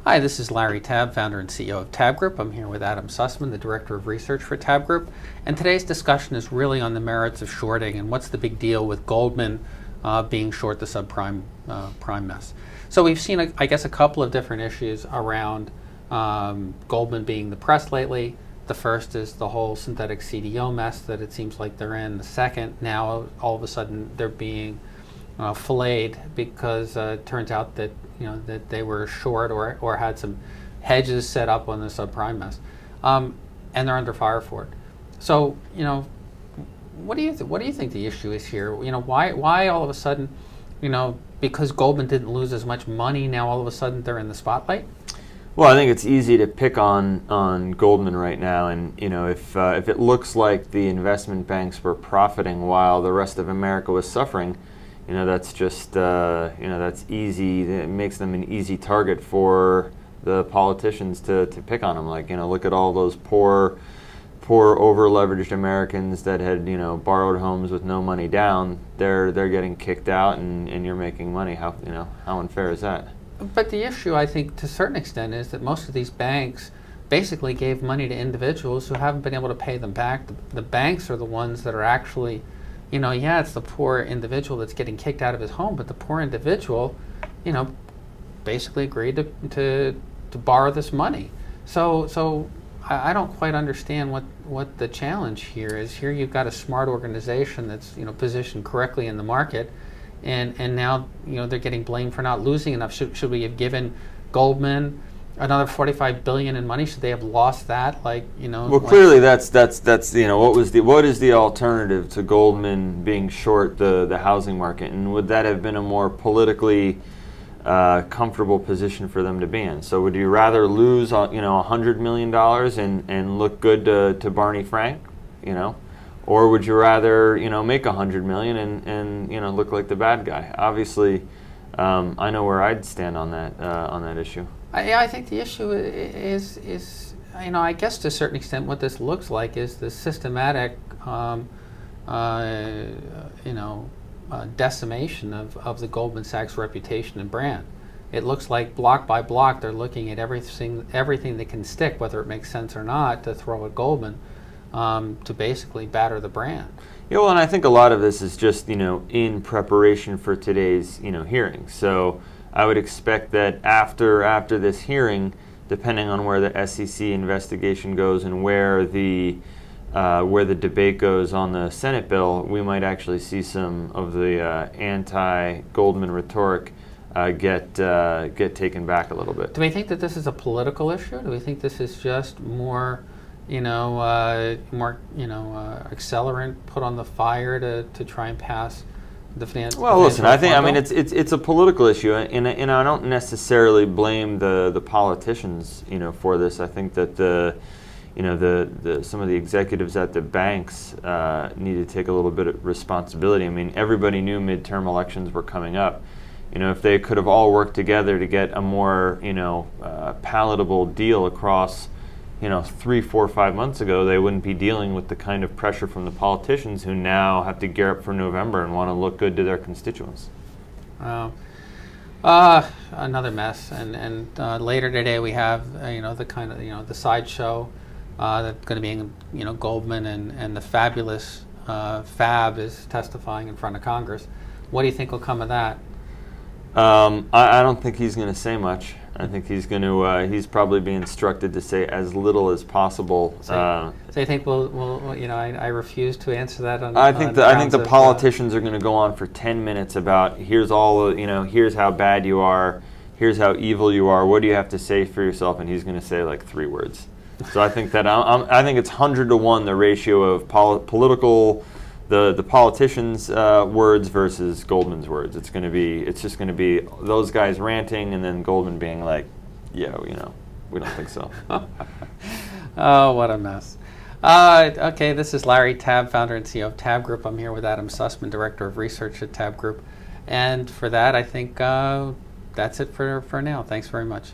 Hi, this is Larry Tabb, founder and CEO of TABB Group. I'm here with Adam Sussman, the Director of Research for TABB Group. And today's discussion is really on the merits of shorting and what's the big deal with Goldman being short the subprime prime mess. So we've seen, I guess, a couple of different issues around Goldman being the press lately. The first is the whole synthetic CDO mess that it seems like they're in. The second, now all of a sudden they're being filleted because it turns out that that they were short or had some hedges set up on the subprime mess, and they're under fire for it. So what do you think the issue is here? Why all of a sudden, because Goldman didn't lose as much money, now all of a sudden they're in the spotlight? Well, I think it's easy to pick on Goldman right now, and if it looks like the investment banks were profiting while the rest of America was suffering, that's just that's easy. It makes them an easy target for the politicians to pick on them. Like, look at all those poor over-leveraged Americans that had borrowed homes with no money down. They're getting kicked out, and you're making money. How unfair is that? But the issue, I think, to a certain extent, is that most of these banks basically gave money to individuals who haven't been able to pay them back. The banks are the ones that are actually, it's the poor individual that's getting kicked out of his home, but the poor individual, basically agreed to borrow this money. So I don't quite understand what the challenge here is. Here you've got a smart organization that's positioned correctly in the market. And now they're getting blamed for not losing enough. Should we have given Goldman another $45 billion in money? Should they have lost that? Well, clearly that's what is the alternative to Goldman being short the housing market, and would that have been a more politically comfortable position for them to be in? So would you rather lose $100 million and look good to Barney Frank, or would you rather make $100 million and look like the bad guy? Obviously, I know where I'd stand on that issue. I think the issue is I guess to a certain extent what this looks like is the systematic decimation of the Goldman Sachs reputation and brand. It looks like block by block they're looking at everything that can stick, whether it makes sense or not, to throw at Goldman. To basically batter the brand. Yeah, well, and I think a lot of this is just in preparation for today's hearing. So I would expect that after this hearing, depending on where the SEC investigation goes and where the debate goes on the Senate bill, we might actually see some of the anti-Goldman rhetoric get taken back a little bit. Do we think that this is a political issue? Do we think this is just more accelerant put on the fire to try and pass the finance? Well, listen, it's a political issue, and I don't necessarily blame the politicians, for this. I think that some of the executives at the banks need to take a little bit of responsibility. I mean, everybody knew midterm elections were coming up. If they could have all worked together to get a more palatable deal across 3, 4, 5 months ago, they wouldn't be dealing with the kind of pressure from the politicians who now have to gear up for November and want to look good to their constituents. Another mess, and later today we have the sideshow that's going to be in Goldman and the fabulous Fab is testifying in front of Congress. What do you think will come of that? I don't think he's going to say much. I think he's going to. He's probably being instructed to say as little as possible. So you think I refuse to answer that. I think the politicians are going to go on for 10 minutes about here's how bad you are, here's how evil you are. What do you have to say for yourself? And he's going to say like 3 words. So I think that I think it's 100 to 1 the ratio of political. The politicians' words versus Goldman's words. It's just going to be those guys ranting and then Goldman being like, yeah, we don't think so. Oh, what a mess. Okay, this is Larry Tabb, founder and CEO of TABB Group. I'm here with Adam Sussman, Director of Research at TABB Group. And for that, I think that's it for now. Thanks very much.